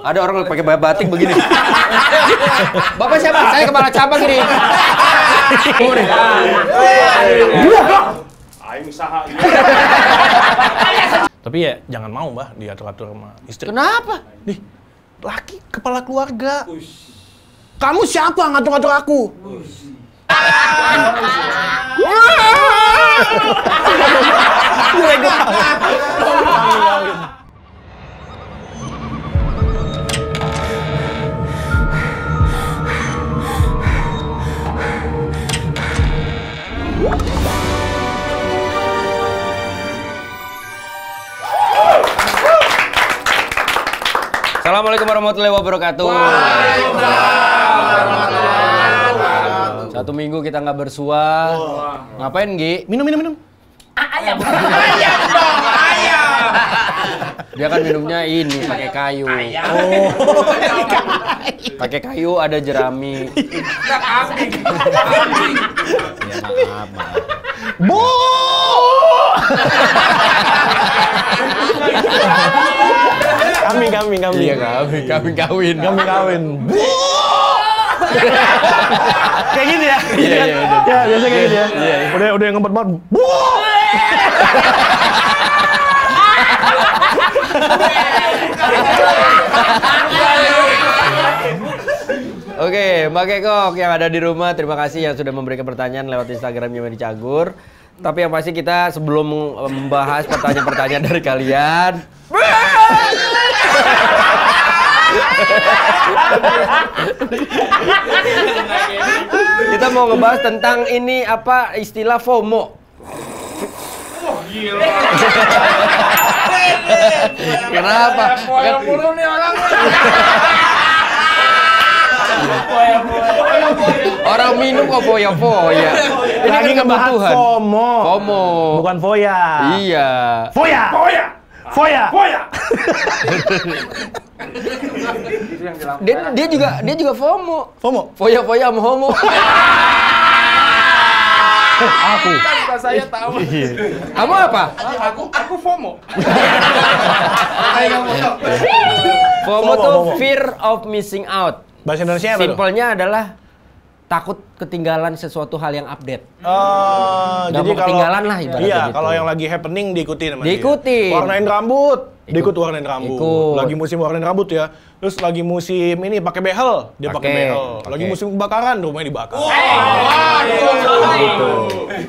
Ada orang pakai batik begini. Bapak siapa? Saya kepala cabang ini. Aing saha. Tapi ya jangan mau Mbah diatur-atur sama istri. Kenapa? Nih, laki kepala keluarga. Kamu siapa ngatur-ngatur aku? Assalamualaikum warahmatullahi wabarakatuh. Satu minggu kita nggak bersua. Ngapain, Gi? Minum. Ayam dong, ayam. Dia kan minumnya ini pakai kayu. Oh. Pakai kayu ada jerami. Nah, kambing. Ya maaf. Bu! Kambing. Iya, kambing kawin. Kawin. Bu! Kayak gini ya? Iya. Ya, biasa kayak gini ya. Udah yang ngebet banget. Bu! Oke, Mbak Kekok yang ada di rumah, terima kasih yang sudah memberikan pertanyaan lewat Instagramnya Medi Cagur. Tapi yang pasti kita sebelum membahas pertanyaan-pertanyaan dari kalian, kita mau ngebahas tentang ini apa istilah FOMO. Gila. Kenapa? Mulu nih orang. Orang minum kok foya-foya. Ini Lagi kan ngebahas kebutuhan. FOMO. Bukan foya. Iya. Foya. Dia juga FOMO. FOMO. Foya-foya sama homo. Aku. Kan saya tahu. Kamu apa? Aku FOMO. FOMO tuh FOMO. fear of missing out. Bahasa Indonesia apa tuh? Simpelnya adalah takut ketinggalan sesuatu hal yang update. Nggak Nggak mau ketinggalan lah ibaratnya Iya, gitu. kalau yang lagi happening diikutin sama dia. Diikutin. Warnain rambut, diikut warnain rambut. Ikut. Lagi musim warnain rambut ya. Terus lagi musim ini pakai behel, dia pakai behel. Lagi Pakai. musim kebakaran, rumahnya dibakar. Gitu.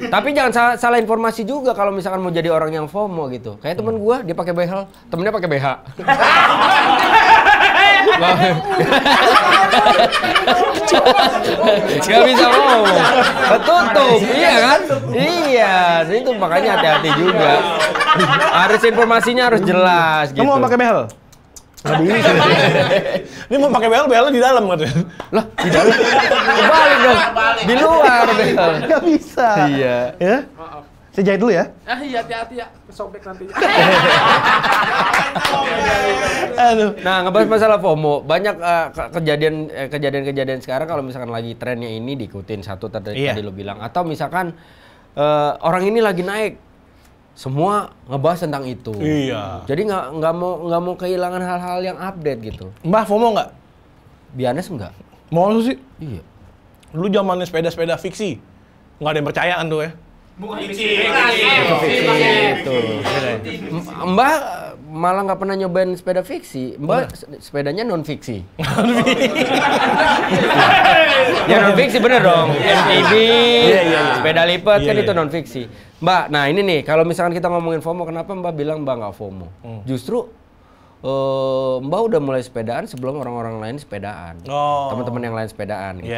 Tapi jangan salah informasi juga kalau misalkan mau jadi orang yang FOMO gitu. Kayak temen gua dia pakai behel, temennya pakai BH. Gak bisa ngomong, ketutup, iya kan? Iya, itu makanya hati-hati juga. Harus informasinya harus jelas gitu. Kamu mau pakai behel? Nggak bisa. Ini mau pakai behel, behelnya di dalam katanya. Lah, di dalam. Balik dong. Di luar behel. Nggak bisa. Iya. Ya? Saya jahit dulu ya. Iya, hati-hati ya. Kesobek nanti. Aduh. Nah, ngebahas masalah FOMO, banyak kejadian-kejadian sekarang kalau misalkan lagi trennya ini diikutin satu tadi lo bilang, atau misalkan orang ini lagi naik, semua ngebahas tentang itu. Iya. Jadi nggak mau kehilangan hal-hal yang update gitu. Mbah FOMO nggak? Biasanya enggak. Mau lu sih? Iya. Dulu zamannya sepeda-sepeda fiksi. Nggak ada yang percayaan tuh ya. Bukan Itu. Mbak malah nggak pernah nyobain sepeda fiksi. Mbak sepedanya non fiksi. Ya non fiksi bener dong. MTB, sepeda lipat kan itu non fiksi. Mbak, nah ini nih kalau misalkan kita ngomongin FOMO, kenapa Mbak bilang Mbak nggak FOMO? Justru Mbak udah mulai sepedaan sebelum orang-orang lain sepedaan. Teman-teman yang lain sepedaan gitu.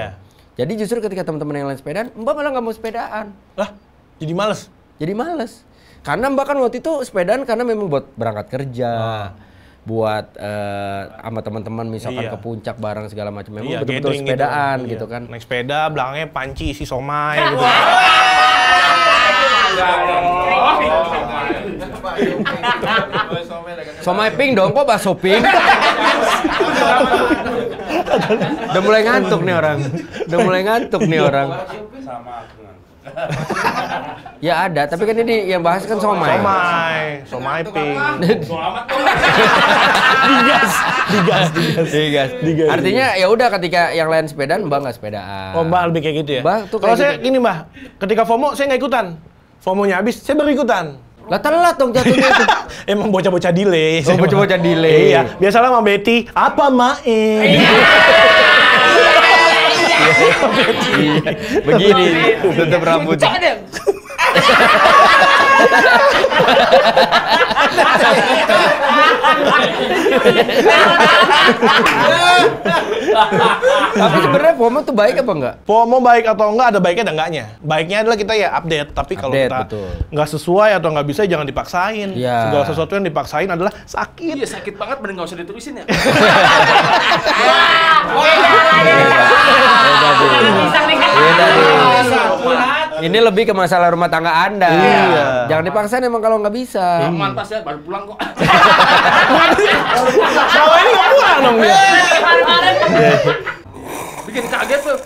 Jadi justru ketika teman-teman yang lain sepedaan, Mbak malah nggak mau sepedaan. Lah, jadi males? Jadi males. Karena Mbak kan waktu itu sepedaan karena memang buat berangkat kerja, buat sama teman-teman misalkan ke puncak bareng segala macam. Memang betul-betul sepedaan gitu kan. Naik sepeda, belakangnya panci isi somai gitu. Somai pink dong, kok bakso pink? Udah mulai ngantuk nih orang. Ya ada, tapi kan ini yang bahas kan somai. Somai pink. Digas. Artinya ya udah ketika yang lain sepedaan, Mbak nggak sepedaan. Oh, Mbak lebih kayak gitu ya? Mbak tuh kalau kayak saya gitu. gini, Mbak. Ketika FOMO, saya nggak ikutan. FOMO-nya habis, saya baru ikutan. Lah telat dong jatuhnya itu. Emang bocah-bocah delay. Oh, bocah-bocah delay. Iya, biasalah sama Betty, apa Mae? Begini, tutup rambut. Tapi sebenarnya FOMO tuh baik apa enggak? FOMO baik atau enggak, ada baiknya ada enggaknya. Baiknya adalah kita ya update, tapi kalau Update, kita betul. nggak sesuai atau nggak bisa, jangan dipaksain. Iya. Segala sesuatu yang dipaksain adalah sakit. Iya sakit banget, mending nggak usah ditulisin ya. Beda nih. Ini lebih ke masalah rumah tangga Anda. Iya. Jangan dipaksain emang kalau nggak bisa. Mantas ya, baru pulang kok. Selama ini nggak pulang dong dia. Bikin kaget tuh.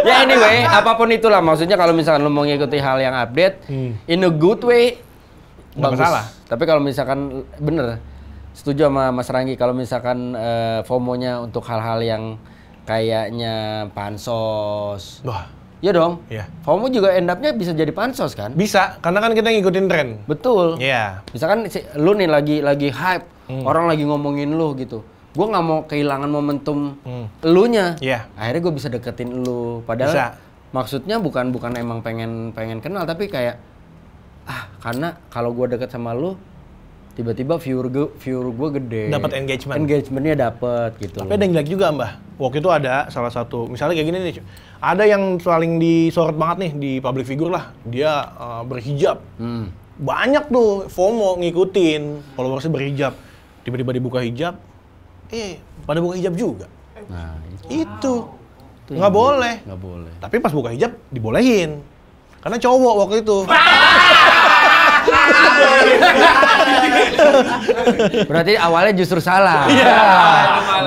Ya anyway, apapun itulah maksudnya kalau misalkan lo mau ngikuti hal yang update in a good way Nggak bagus. masalah. Tapi kalau misalkan bener setuju sama Mas Ranggi kalau misalkan FOMO-nya untuk hal-hal yang kayaknya pansos. Wah, Iya dong. iya. FOMO juga end up-nya bisa jadi pansos kan? Bisa, karena kan kita ngikutin tren. Betul. Iya. Misalkan lu nih lagi hype, orang lagi ngomongin lu gitu. Gue nggak mau kehilangan momentum elunya. Iya. Akhirnya gue bisa deketin lu. Padahal Bisa. maksudnya bukan emang pengen kenal, tapi kayak karena kalau gue deket sama lu, tiba-tiba viewer gue gede. Dapat engagement. Engagementnya dapet gitu. Tapi ada yang jelek juga, Mbah. Waktu itu ada salah satu, misalnya kayak gini nih, ada yang paling disorot banget nih di public figure lah, dia berhijab. Banyak tuh FOMO ngikutin, followersnya berhijab. Tiba-tiba dibuka hijab, pada buka hijab juga. Nah, Itu nggak boleh. Nggak boleh. Tapi pas buka hijab dibolehin, karena cowok waktu itu. Berarti awalnya justru salah.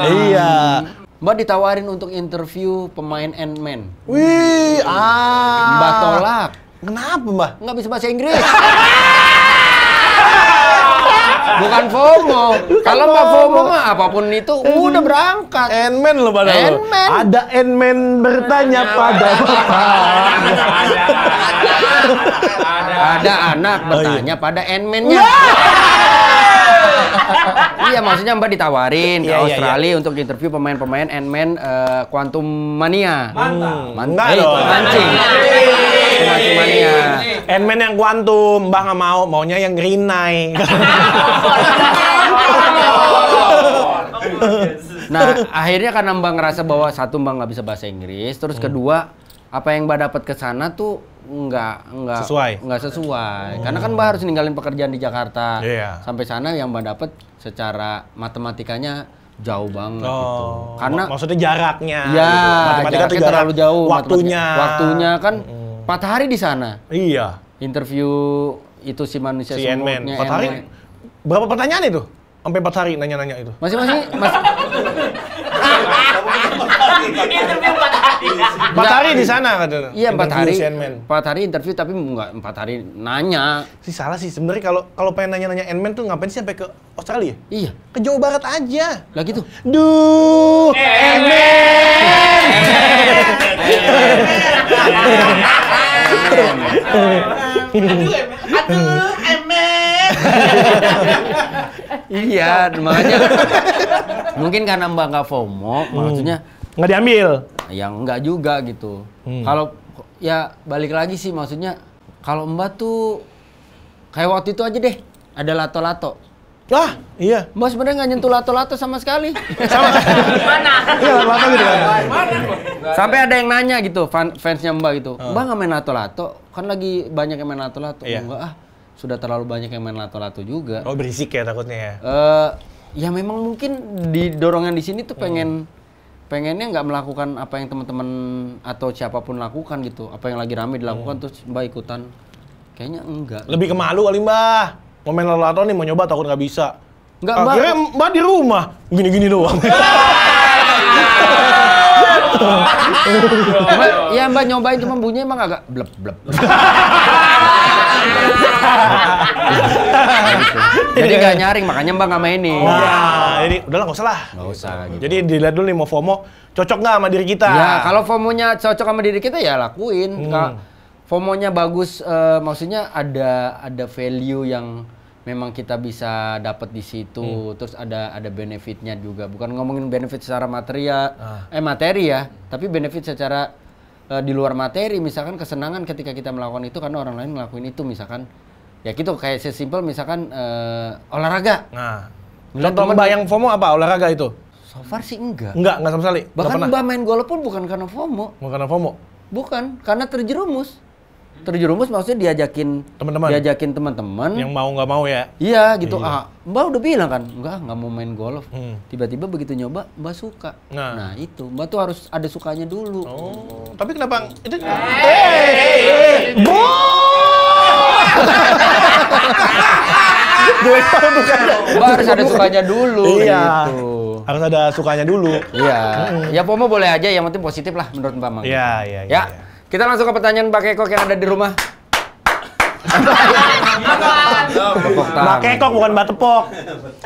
Iya. Mbak ditawarin untuk interview pemain Ant-Man. Wih, Mbak tolak. Kenapa, Mbah? Nggak bisa bahasa Inggris. Bukan FOMO. Kalau Mbak FOMO mah apapun itu udah berangkat. Ant-Man loh padahal. Ant-Man. Ada Ant-Man bertanya pada bapak. Ada anak bertanya pada Ant-Man-nya. Iya, maksudnya Mbak ditawarin ke Iya, iya, Australia untuk interview pemain-pemain Ant-Man Quantum Mania. Enggak dong. Mancing. Quantum Mania. Ant-Man yang kuantum, Mbah nggak mau, maunya yang Green Knight. Nah, akhirnya karena Mbak ngerasa bahwa satu Mbak nggak bisa bahasa Inggris, terus kedua apa yang Mbak dapat ke sana tuh nggak sesuai. Karena kan Mbak harus ninggalin pekerjaan di Jakarta. Iya. Sampai sana yang Mbak dapat secara matematikanya jauh banget gitu. Oh, Karena maksudnya jaraknya. ya gitu. Matematika jaraknya tuh jarak terlalu jauh. Waktunya. Waktunya kan 4 hari di sana. Iya. Interview itu si manusia Si Ant-Man. semutnya 4 hari. Ant-Man. Berapa pertanyaan itu? Sampai 4 hari nanya-nanya itu. Masih Interview 4 hari. 4 hari di sana katanya. Iya 4 hari. Interview si Ant-Man. 4 hari interview tapi enggak 4 hari nanya. Sih salah sih sebenarnya kalau pengen nanya-nanya Ant-Man tuh ngapain sih sampai ke Australia? Iya. Ke Jawa Barat aja. Lah gitu. Duh, Iya, makanya mungkin karena Mbak nggak FOMO, maksudnya nggak diambil. yang enggak juga gitu. Kalau ya balik lagi sih maksudnya kalau Mbak tuh kayak waktu itu aja deh ada lato-lato. Wah, iya. Mbak sebenarnya nggak nyentuh lato-lato sama sekali. Iya, lama gitu kan. Sampai ada yang nanya gitu, fansnya Mbak gitu. Mbak nggak main lato-lato? Kan lagi banyak yang main lato-lato. Iya. Enggak sudah terlalu banyak yang main lato-lato juga. Oh, berisik ya takutnya ya. Ya memang mungkin di dorongan di sini tuh pengennya nggak melakukan apa yang teman-teman atau siapapun lakukan gitu. Apa yang lagi rame dilakukan terus Mbak ikutan. Kayaknya enggak. Lebih ke malu kali, Mbah. Mau main lato-lato nih, mau nyoba takut nggak bisa. Enggak, Mbak. Akhirnya Mbak di rumah gini-gini doang. Iya Mbak nyobain cuma bunyinya emang agak blep. Jadi nggak nyaring, makanya Mbak nggak mainin. Nah, jadi udahlah nggak usah lah. Nggak usah gitu. Jadi dilihat dulu nih mau FOMO cocok nggak sama diri kita. Ya kalau FOMO-nya cocok sama diri kita ya lakuin. Kalau FOMO-nya bagus, maksudnya ada value yang memang kita bisa dapat di situ. Terus ada benefitnya juga. Bukan ngomongin benefit secara materi ya, tapi benefit secara di luar materi. Misalkan kesenangan ketika kita melakukan itu karena orang lain ngelakuin itu, misalkan ya gitu kayak sesimpel misalkan olahraga. Nah, Ngeliat contoh temen- Mbak yang FOMO apa olahraga itu? So far sih enggak. Enggak sama sekali. Nggak Bahkan pernah. Mbak main golf pun bukan karena FOMO. Bukan karena FOMO. Bukan, karena terjerumus. Terjerumus maksudnya diajakin teman-teman. Yang mau nggak mau ya. Iya gitu. Mbak udah bilang kan, nggak mau main golf. Tiba-tiba begitu nyoba, Mbak suka. Nah. Nah itu, Mbak tuh harus ada sukanya dulu. Oh, tapi kenapa itu? Mbak harus ada sukanya dulu. Iya. Gitu. Harus ada sukanya dulu. Iya. Ya FOMO boleh aja, yang penting positif lah menurut Mbak Mang. Iya. Ya, kita langsung ke pertanyaan Mbak Kekok yang ada di rumah. Tepuk tangan. Mbak Kekok bukan Mbak Tepok.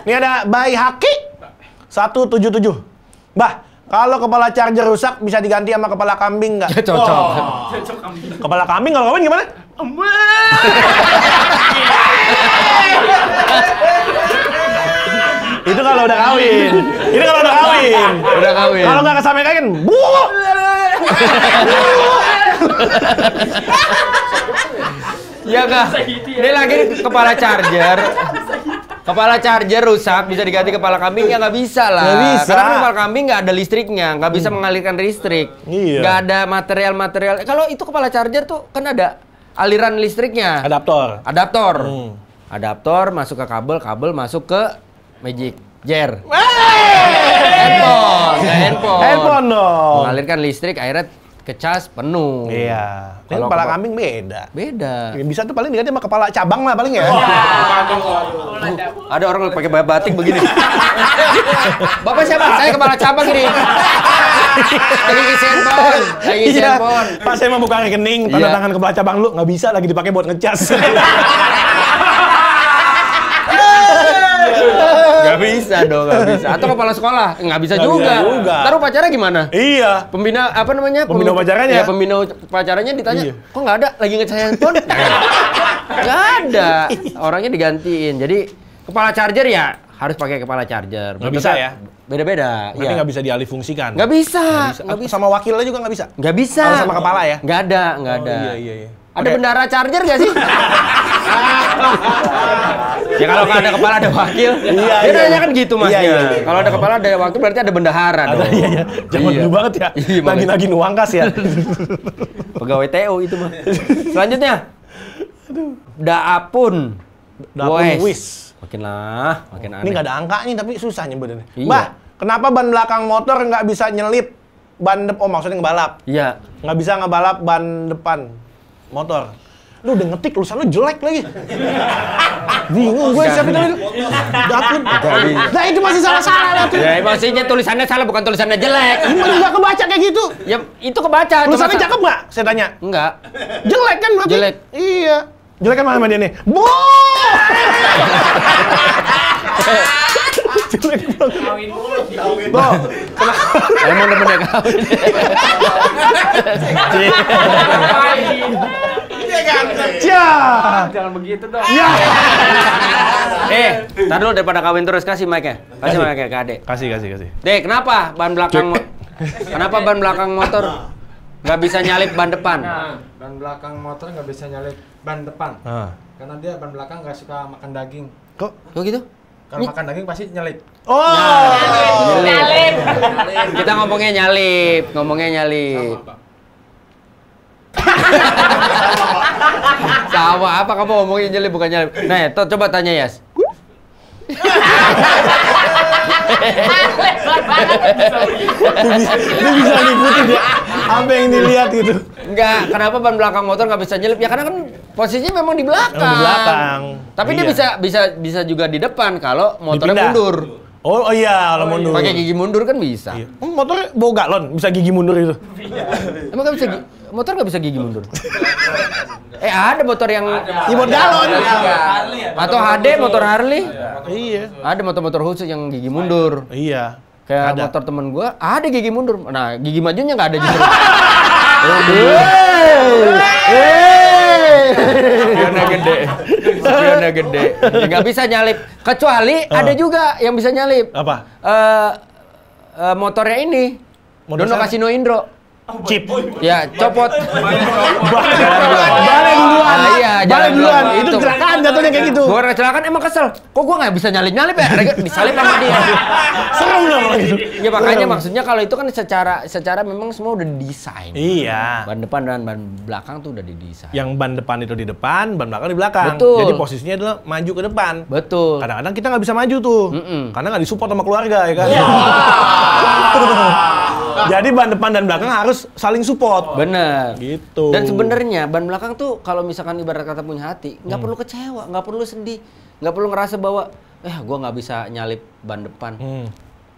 Ini ada Bayi Haki 177. Mbah, kalau kepala charger rusak bisa diganti sama kepala kambing nggak? Cocok. Kepala kambing kalau kawin gimana? Itu kalau udah kawin. Ini kalau udah kawin. Udah kawin. Kalau nggak kesampaian, bu. Iya kah? Ini lagi kepala charger. Kepala charger rusak bisa diganti kepala kambing ya nggak bisa lah. Nggak bisa. Karena kepala kambing nggak ada listriknya, nggak bisa mengalirkan listrik. Iya. Nggak ada material. Kalau itu kepala charger tuh kan ada aliran listriknya. Adaptor. Adaptor masuk ke kabel masuk ke magic jar. Handphone. Handphone dong. Mengalirkan listrik akhirnya kecas penuh. Iya. Ini Kalau kepala kepala- kambing beda. Beda. Ya, bisa tuh paling diganti sama kepala cabang lah paling ya. Ada orang pakai batik begini. Bapak siapa? Saya kepala cabang ini. Lagi isi handphone. Iya. Pas saya mau buka rekening, tanda Iya. tangan kepala cabang lu nggak bisa lagi dipakai buat ngecas. Nggak bisa dong, nggak bisa. Atau kepala sekolah, nggak bisa Nggak juga. bisa juga. Ntar upacara gimana? Iya. Pembina apa namanya? Pembina upacaranya? Ya, pembina upacaranya ditanya, Iya. kok nggak ada? Lagi ngecas handphone? Nggak ada. Orangnya digantiin. Jadi kepala charger ya harus pakai kepala charger. Nggak bisa ya? Beda-beda. Berarti Iya. nggak bisa dialihfungsikan. Nggak bisa. Nggak bisa. Sama wakilnya juga nggak bisa. Nggak bisa. Harus sama kepala ya? Nggak ada. Iya. Ada Oke. bendara charger nggak sih? Ya kalau nggak ada kepala ada wakil. Iya. Dia nanya kan gitu mas. Iya. Kalau ada kepala ada wakil berarti ada bendahara Ada dong. iya. Zaman Iya. dulu banget ya. Iya, Nagi-nagi nuang kas ya. Pegawai TO itu mah. Selanjutnya. Daapun. Dapun wis. Makin aneh. Ini nggak ada angkanya tapi susah nyebutinnya. Iya. Mbah, kenapa ban belakang motor nggak bisa nyelip ban depan? Oh maksudnya ngebalap. Iya. Nggak bisa ngebalap ban depan motor. Lu udah ngetik tulisan lu jelek lagi. Bingung gue siapa itu. Dapun. Nah itu masih salah-salah Dapun. Ya maksudnya tulisannya salah bukan tulisannya jelek. Gimana nggak kebaca kayak gitu? Ya itu kebaca. Tulisannya cakep nggak? Saya tanya. Enggak. Jelek kan berarti? Jelek. Iya. Jelek kan sama dia nih. Bo! Jelek banget. Bo, Emang demennya kawin. cia. Jangan begitu dong. Ya. Tar dulu daripada kawin terus kasih mic-nya. Kasih mic-nya ke Adek. Kasih. Dek, kenapa kenapa ban belakang motor nggak bisa nyalip ban depan? Nah, ban belakang motor nggak bisa nyalip ban depan. Karena dia ban belakang nggak suka makan daging. Kok? Kok gitu? Kalau makan daging pasti nyalip. Oh. Nyalip. Kita ngomongnya nyalip. Sama apa kamu ngomongin nyalip bukan nyalip? Nah, ya, coba tanya Yas. Dia bisa ngikutin ya. Apa yang dilihat gitu. Enggak, kenapa ban belakang motor nggak bisa nyelip? Ya karena kan posisinya memang di belakang. Di belakang. Tapi dia bisa juga di depan kalau motornya Dipindah. mundur. Oh iya, kalau mundur. Pakai gigi mundur kan bisa. Iya. Motornya bawa galon, bisa gigi mundur itu. Emang nggak bisa motor nggak bisa gigi mundur? Ada motor yang Keyboard galon. atau HD motor Harley. Iya. Ada motor-motor khusus yang gigi mundur. Iya. Kayak Ada. motor temen gua ada gigi mundur. Nah, gigi majunya nggak ada justru. Spionnya gede. Spionnya gede. Nggak bisa nyalip. Kecuali ada juga yang bisa nyalip. Apa? Motornya ini. Motor Dono siapa? Kasino Indro. Chip. Ya, copot. Balik duluan. Iya, Balik jalan duluan. duluan. Itu kecelakaan jatuhnya kayak gitu. Gua kecelakaan emang kesel. Kok gua nggak bisa nyalip-nyalip ya? Disalip sama dia. Serem loh kalau gitu. Ya makanya maksudnya kalau itu kan secara memang semua udah didesain. Iya. Ban depan dan ban belakang tuh udah didesain. Yang ban depan itu di depan, ban belakang di belakang. Betul. Jadi posisinya adalah maju ke depan. Betul. Kadang-kadang kita nggak bisa maju tuh, karena nggak disupport sama keluarga ya kan. Jadi ban depan dan belakang harus saling support. Bener. Gitu. Dan sebenarnya ban belakang tuh kalau misalkan ibarat kata punya hati, nggak perlu kecewa, nggak perlu sedih, nggak perlu ngerasa bahwa gua nggak bisa nyalip ban depan.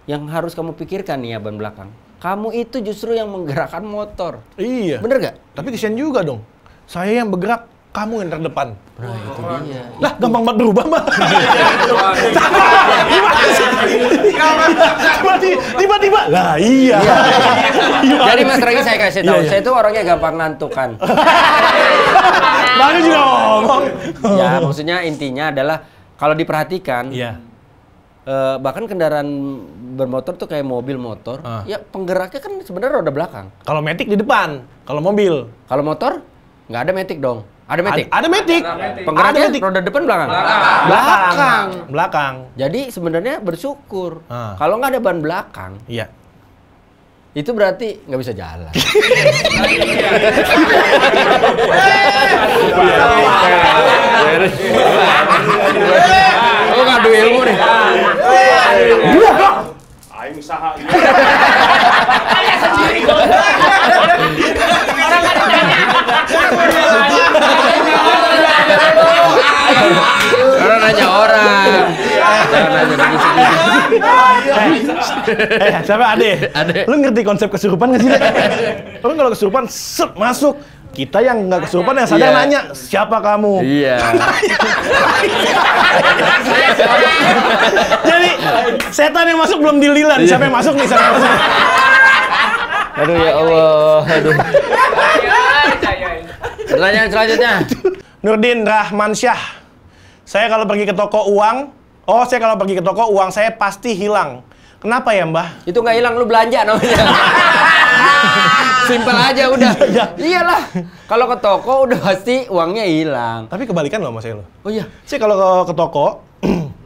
Yang harus kamu pikirkan nih ya ban belakang. Kamu itu justru yang menggerakkan motor. Iya. Bener gak? Tapi kesian juga dong. Saya yang bergerak, kamu yang terdepan. Nah itu dia. Lah, gampang banget berubah, Mbak. Tiba-tiba. Lah, iya. Jadi Mas Regi saya kasih tahu, Iya. saya itu orangnya gampang ngantuk kan. Baru juga ngomong. Ya maksudnya intinya adalah kalau diperhatikan, Iya. bahkan kendaraan bermotor tuh kayak mobil motor, ya penggeraknya kan sebenarnya roda belakang. Kalau matic di depan, kalau mobil. Kalau motor nggak ada matic dong. Ada matic. Ada matic. Penggeraknya Ada matic. roda depan belakang. Belakang. Belakang. Jadi sebenarnya bersyukur. Ah. Kalau nggak ada ban belakang, Iya. itu berarti nggak bisa jalan. Oh ngadu ilmu nih. Aing saha. Orang nanya orang. Jangan nanya begitu. Siapa Ade? Ade. Lu ngerti konsep kesurupan nggak sih? Lu kalau kesurupan, set, masuk. Kita yang nggak kesurupan yang sadar Iya. nanya, siapa kamu? Iya. Jadi setan yang masuk belum dililan. Siapa yang masuk nih? Siapa yang masuk? Aduh ya Allah. Aduh. Pertanyaan selanjutnya. Nurdin Rahmansyah. Saya kalau pergi ke toko uang, saya pasti hilang. Kenapa ya, Mbah? Itu nggak hilang, lu belanja namanya. Simpel aja udah. Iyalah. Kalau ke toko udah pasti uangnya hilang. Tapi kebalikan loh sama saya loh. Oh iya. Saya kalau ke toko,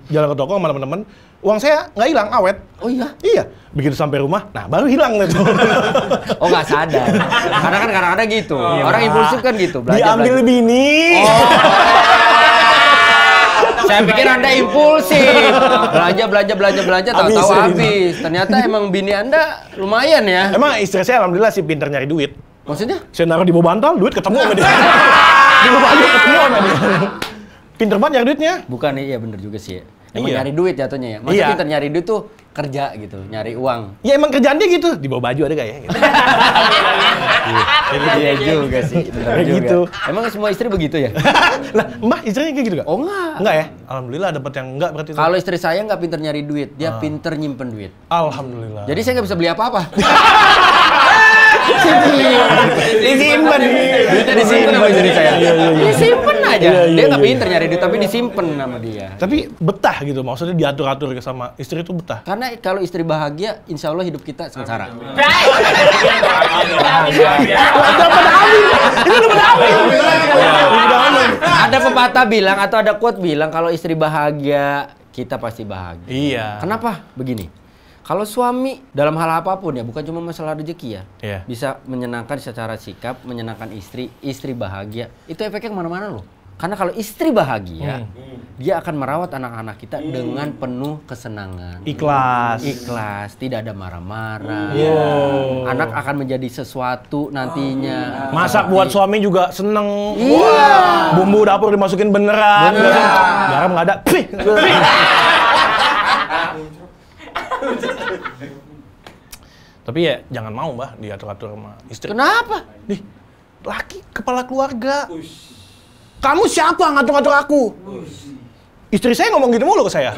jalan ke toko sama teman-teman, uang saya nggak hilang, awet. Oh iya. Iya. Begitu sampai rumah, nah baru hilang gitu. Oh nggak sadar. Karena kan kadang-kadang gitu. Orang impulsif kan gitu. Diambil bini. Saya pikir Anda impulsif. Belanja, tahu-tahu Habis, habis. Ternyata emang bini Anda lumayan ya. Emang istri saya alhamdulillah sih pinter nyari duit. Maksudnya? Saya naruh di bawah bantal, duit ketemu sama dia. Di bawah bantal ketemu sama dia. Pinter banget nyari duitnya. Bukan, iya bener juga sih. Emang Iya. nyari duit jatuhnya ya. Maksudnya Iya. pinter nyari duit tuh kerja gitu, nyari uang. Ya emang kerjaan dia gitu. Di bawah baju ada gak ya? Gitu. Iya juga sih, bener Kayak juga. gitu. Emang semua istri begitu ya? Lah, Mbak istrinya kayak gitu gak? Oh enggak. Enggak ya? Alhamdulillah dapat yang enggak berarti. Kalau istri saya nggak pinter nyari duit, dia pinter nyimpen duit. Alhamdulillah. Jadi saya nggak bisa beli apa-apa. disimpan. Duitnya disimpan sama istri saya. Disimpan aja. Iya, Dia nggak iya. pinter nyari duit, tapi disimpan sama dia. Tapi betah gitu, maksudnya diatur-atur sama istri itu betah. Karena kalau istri bahagia, insya Allah hidup kita sengsara. Ada pepatah bilang atau ada quote bilang kalau istri bahagia, kita pasti bahagia. Iya. Kenapa? Begini. Kalau suami dalam hal apapun ya, bukan cuma masalah rezeki ya, Iya. bisa menyenangkan secara sikap, menyenangkan istri, istri bahagia, itu efeknya kemana-mana loh. Karena kalau istri bahagia, dia akan merawat anak-anak kita dengan penuh kesenangan. Ikhlas, tidak ada marah-marah. Anak akan menjadi sesuatu nantinya. Masak buat suami juga seneng. Iya. Bumbu dapur dimasukin beneran. Garam nggak ada. Pih. Tapi ya jangan mau Mbah diatur-atur sama istri. Kenapa? Nih, laki kepala keluarga. Kamu siapa ngatur-ngatur aku? Istri saya ngomong gitu mulu ke saya.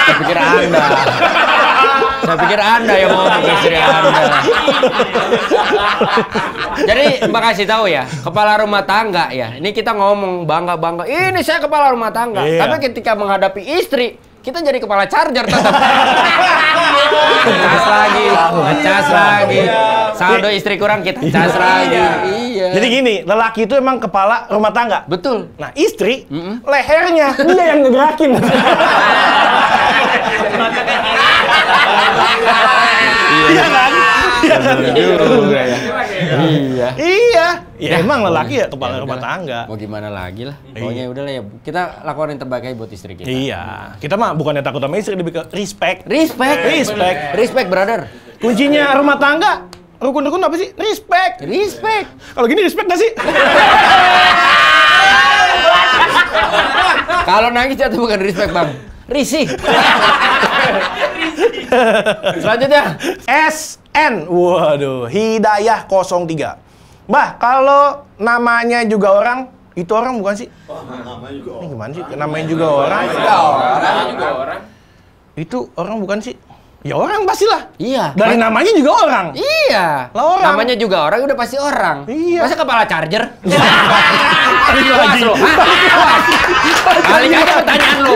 Saya pikir Anda. Saya pikir Anda yang ngomong ke istri Anda. Jadi Mbak kasih tahu ya, kepala rumah tangga ya. Ini kita ngomong bangga-bangga. Ini saya kepala rumah tangga. Iya. Tapi ketika menghadapi istri, kita jadi kepala charger tetap. Cas lagi. Saldo istri kurang kita cas lagi. Iya. Jadi gini, lelaki itu emang kepala rumah tangga. Betul. Nah, istri lehernya dia yang ngegerakin. Iya kan? Iya. Iya. Ya emang lelaki ya kepala rumah tangga. Mau gimana lagi lah. Pokoknya udahlah ya. Kita lakukan yang terbaik aja buat istri kita. Iya. Kita mah bukannya takut sama istri, lebih ke respect. Respect, brother. Kuncinya rumah tangga, rukun-rukun apa sih? Respect. Kalau gini respect gak sih? Kalau nangis itu bukan respect, Bang. Risih. Selanjutnya. SN. Waduh, Hidayah 03. Mbah, kalau namanya juga orang, itu orang bukan sih? Namanya juga Ini gimana sih? Namanya juga orang. Itu orang bukan sih? Ya orang pastilah. Iya. Dari namanya juga orang. Iya. Lah orang. Namanya juga orang, udah pasti orang. Iya. Masa kepala charger? Puas lu. Balik aja pertanyaan lu.